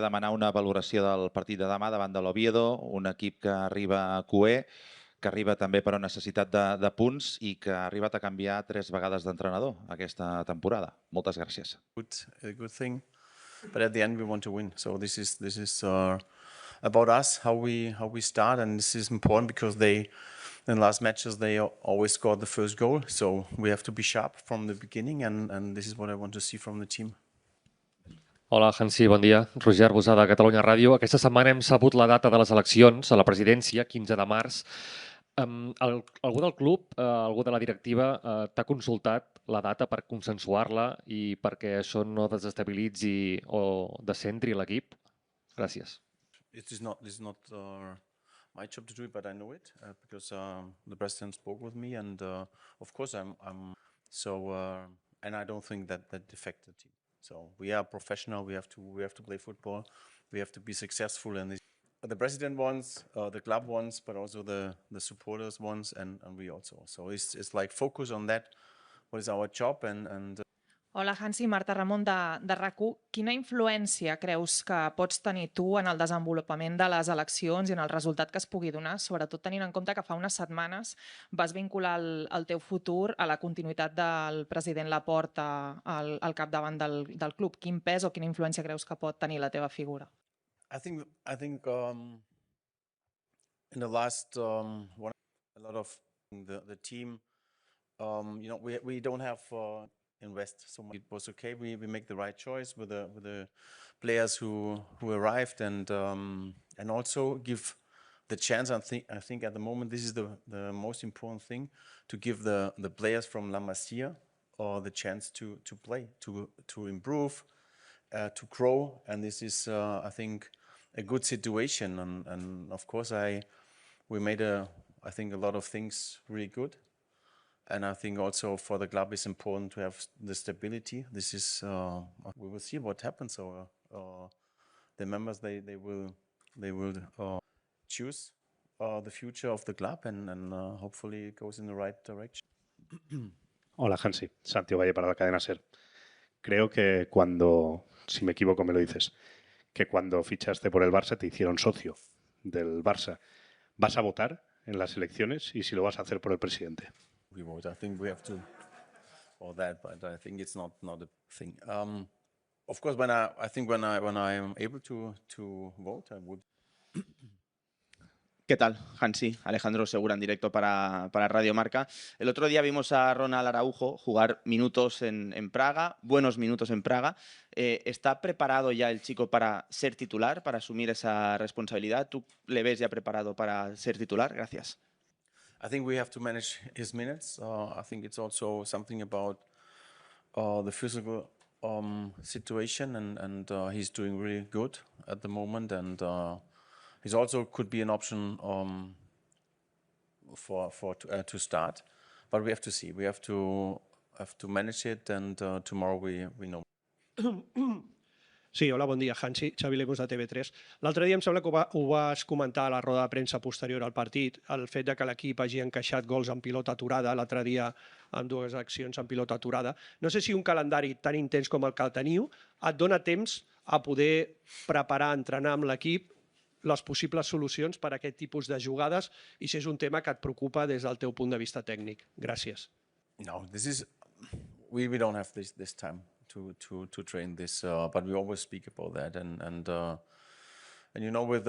Demanar una valoració del partit de demà davant de l'Oviedo, un equip que arriba a QE, que arriba també per una necessitat de punts i que ha arribat a canviar 3 vegades d'entrenador aquesta temporada. Moltes gràcies. A good thing, but at the end we want to win. So this is about us, how we start, and this is important because in the last matches they always scored the first goal. So we have to be sharp from the beginning, and this is what I want to see from the team. Hola, Hansi, bon dia. Roger Bosada, Catalunya Ràdio. Aquesta setmana hem sabut la data de les eleccions a la presidència, 15 de març. Algú del club, algú de la directiva, t'ha consultat la data per consensuar-la i perquè això no desestabilitzi o descentri l'equip? Gràcies. This is not my job to do it, but I know it because the president spoke with me, and of course and I don't think that affects the team. So we are professional. We have to play football. We have to be successful, and the president wants, the club wants, but also the supporters wants, and we also. So it's like focus on that. What is our job and. Hola, Hansi, Marta Ramon de RAC1. Quina influència creus que pots tenir tu en el desenvolupament de les eleccions i en el resultat que es pugui donar, sobretot tenint en compte que fa unes setmanes vas vincular el teu futur a la continuïtat del president Laporta al capdavant del club? Quin pes o quina influència creus que pot tenir la teva figura? I think in the last a lot of the team, we don't have invest so much. It was okay. We make the right choice with the players who arrived and also give the chance. I think at the moment this is the most important thing, to give the players from La Masia the chance to play, to improve, to grow, and this is I think a good situation. And of course we made I think a lot of things really good. And I think also for the club it's important to have the stability. This is we will see what happens. So the members they will choose the future of the club, and hopefully it goes in the right direction. Hola, Hansi. Santiago Valle para la cadena SER. Creo que cuando, si me equivoco me lo dices, que cuando fichaste por el Barça te hicieron socio del Barça. ¿Vas a votar en las elecciones y si lo vas a hacer por el presidente? We vote. I think we have to, or that, but I think it's not a thing. Of course, when I am able to vote, I would. ¿Qué tal, Hansi? Alejandro Segura en directo para Radio Marca. El otro día vimos a Ronald Araujo jugar minutos en Praga, buenos minutos en Praga. ¿Está preparado ya el chico para ser titular, para asumir esa responsabilidad? ¿Tú le ves ya preparado para ser titular? Gracias. I think we have to manage his minutes. I think it's also something about the physical situation, and he's doing really good at the moment, and he's also could be an option to start, but we have to see. We have to manage it, and tomorrow we know. Sí, hola, bon dia, Hansi, Xavi Lecos de TV3. L'altre dia em sembla que ho vas comentar a la roda de premsa posterior al partit, el fet de que l'equip hagi encaixat gols en pilota aturada, l'altre dia amb 2 accions en pilota aturada. No sé si un calendari tan intens com el que teniu et dona temps a poder preparar, entrenar amb l'equip les possibles solucions per a aquest tipus de jugades i si és un tema que et preocupa des del teu punt de vista tècnic. Gràcies. No, we don't have this time to train this, but we always speak about that, and with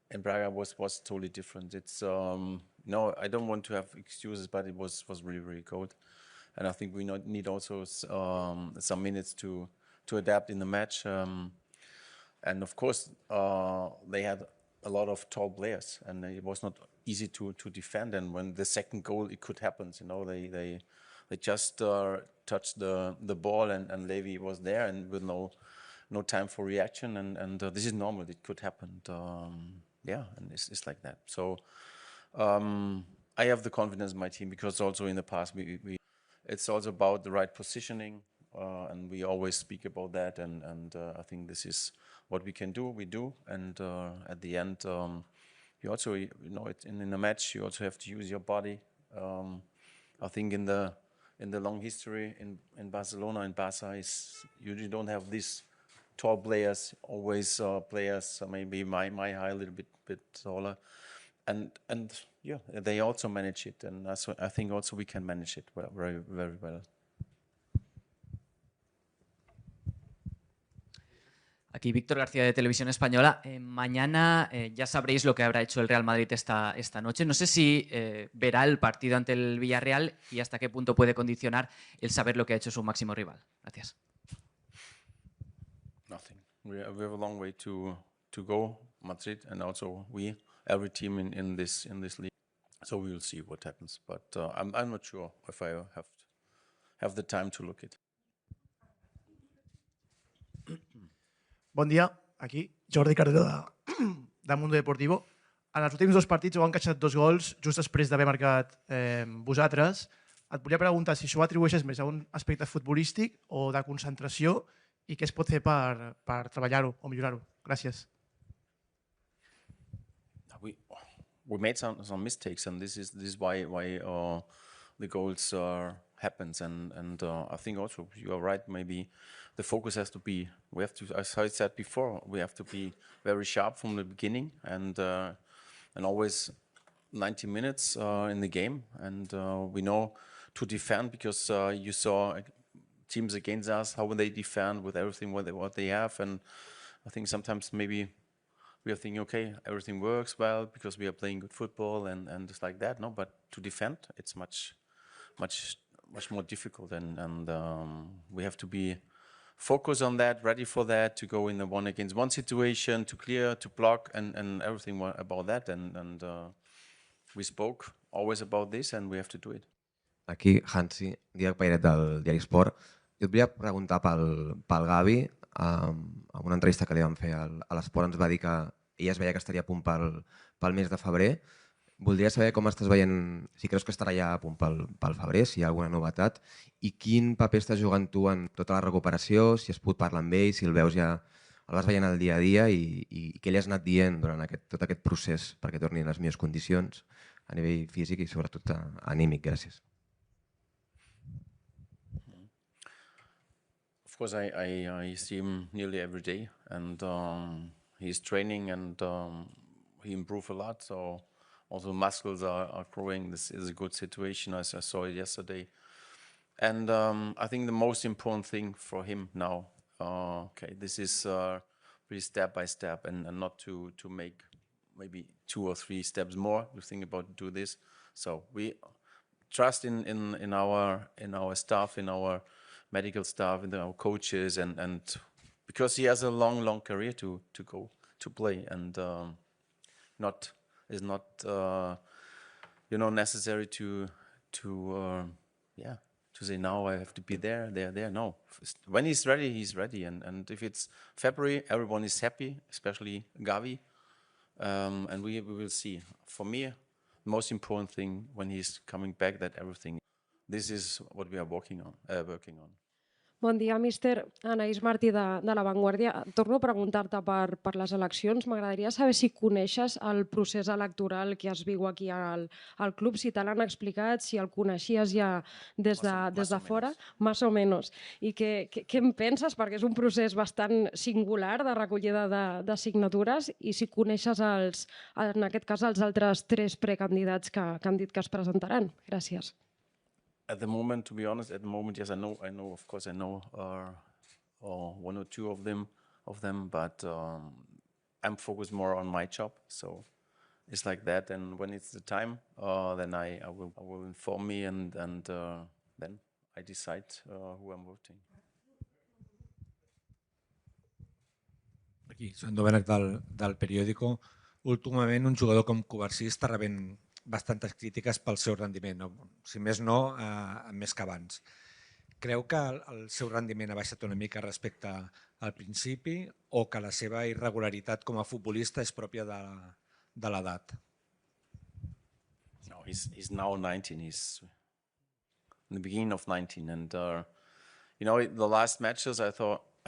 in Braga was totally different. It's no, I don't want to have excuses, but it was really, really cold, and I think we need also some minutes to adapt in the match, and of course they had a lot of tall players, and it was not easy to defend. And when the second goal, it could happen. They just touched the ball, and Levy was there, and with no time for reaction, and this is normal. It could happen. Yeah, and it's like that. So I have the confidence in my team, because also in the past it's also about the right positioning, and we always speak about that, and I think this is what we can do. We do, and at the end, you also in a match you also have to use your body. I think in the long history in Barcelona and Barca, you don't have this tall players, always players maybe my height, a little bit taller, and yeah, they also manage it, and I think also we can manage it well, very very well. Aquí Víctor García de Televisión Española. Mañana ya sabréis lo que habrá hecho el Real Madrid esta noche. No sé si verá el partido ante el Villarreal y hasta qué punto puede condicionar el saber lo que ha hecho su máximo rival. Gracias. Nothing. We have a long way to go, Madrid, and also every team in this league. So we will see what happens. But I'm not sure if I have the time to look at it. Bon dia, aquí Jordi Cardero de Mundo Deportivo. En els últims 2 partits heu encaixat 2 gols just després d'haver marcat vosaltres. Et volia preguntar si això ho atribueixes més a un aspecte futbolístic o de concentració i què es pot fer per treballar-ho o millorar-ho. Gràcies. We made some mistakes, and this is why the goals happens, and I think also you are right. Maybe the focus has to be. We have to, as I said before, we have to be very sharp from the beginning, and always 90 minutes in the game, and we know to defend because you saw teams against us how they defend with everything what they have, and I think sometimes maybe we are thinking, okay, everything works well because we are playing good football and just like that. No, but to defend, it's much more difficult, and we have to be focused on that, ready for that, to go in a 1-against-1 situation, to clear, to block, and everything about that. And we spoke always about this, and we have to do it. Aquí, Hansi, Didac Pairet del Diari Esport. Jo et volia preguntar pel Gavi. En una entrevista que li vam fer a l'Esport ens va dir que ella es veia que estaria a punt pel mes de febrer. Voldria saber com estàs veient, si creus que estarà ja a punt pel febrer, si hi ha alguna novetat, i quin paper estàs jugant tu en tota la recuperació, si has pogut parlar amb ell, si el veus ja, el vas veient el dia a dia i què li has anat dient durant tot aquest procés perquè torni en les millors condicions a nivell físic i sobretot anímic. Gràcies. Of course, I see him nearly every day, and he's training, and he improved a lot. So also muscles are growing. This is a good situation, as I saw it yesterday. And I think the most important thing for him now, this is really step by step, and not to make maybe 2 or 3 steps more. We think about do this. So we trust in our staff, in our medical staff, and our coaches, and because he has a long career to go to play, and is not necessary to say now I have to be there. No, when he's ready, and if it's February, everyone is happy, especially Gavi, and we will see. For me, the most important thing when he's coming back, that everything. This is what we are working on. Bon dia, míster. Anaïs Martí de La Vanguardia. Torno a preguntar-te per les eleccions. M'agradaria saber si coneixes el procés electoral que es viu aquí al club, si te l'han explicat, si el coneixies ja des de fora, més o menys. I què en penses? Perquè és un procés bastant singular de recollida de signatures, i si coneixes, en aquest cas, els altres 3 precandidats que han dit que es presentaran. Gràcies. At the moment, to be honest, yes, I know. Of course, I know 1 or 2 of them, but I'm focused more on my job. So it's like that. And when it's the time, then I will inform me, and then I decide who I'm voting. Aquí, soc Domènec del Periódico. Últimament, un jugador com Covarsí està rebent bastantes crítiques pel seu rendiment, si més no, més que abans. Creu que el seu rendiment ha baixat una mica respecte al principi, o que la seva irregularitat com a futbolista és pròpia de l'edat? No, he's now 19. He's in the beginning of 19, and the last matches I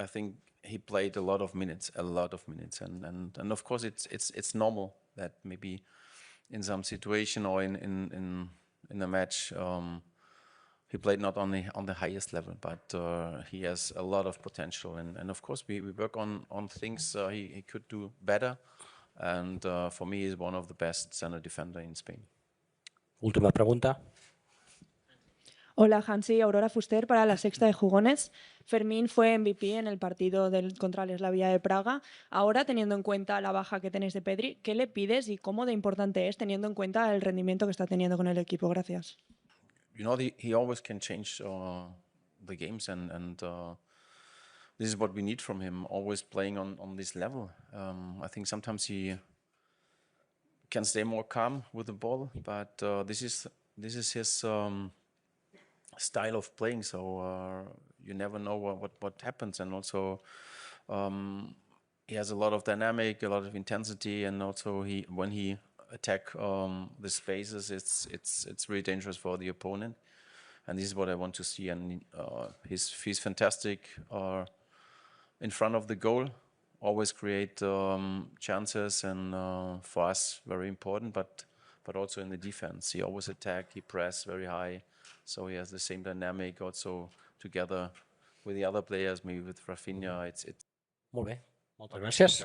think he played a lot of minutes, and of course it's normal that maybe in some situation or in a match, he played not only on the highest level, but he has a lot of potential. And of course, we work on things he could do better. And for me, he's one of the best center defender in Spain. Última pregunta. Hola, Hansi, Aurora Fuster para La Sexta de Jugones. Fermín fue MVP en el partido contra el Slavia de Praga. Ahora, teniendo en cuenta la baja que tenéis de Pedri, ¿qué le pides y cómo de importante es teniendo en cuenta el rendimiento que está teniendo con el equipo? Gracias. You know, he always can change the games, and this is what we need from him, always playing on this level. I think sometimes he can stay more calm with the ball, but this is his style of playing, so you never know what happens. And also he has a lot of dynamic, a lot of intensity, and also when he attack the spaces, it's really dangerous for the opponent. And this is what I want to see. And he's fantastic in front of the goal, always create chances, and for us very important, but also in the defense. He always attack, he press very high, so he has the same dynamic also together with the other players, maybe with Rafinha. It's Molt bé, moltes gràcies.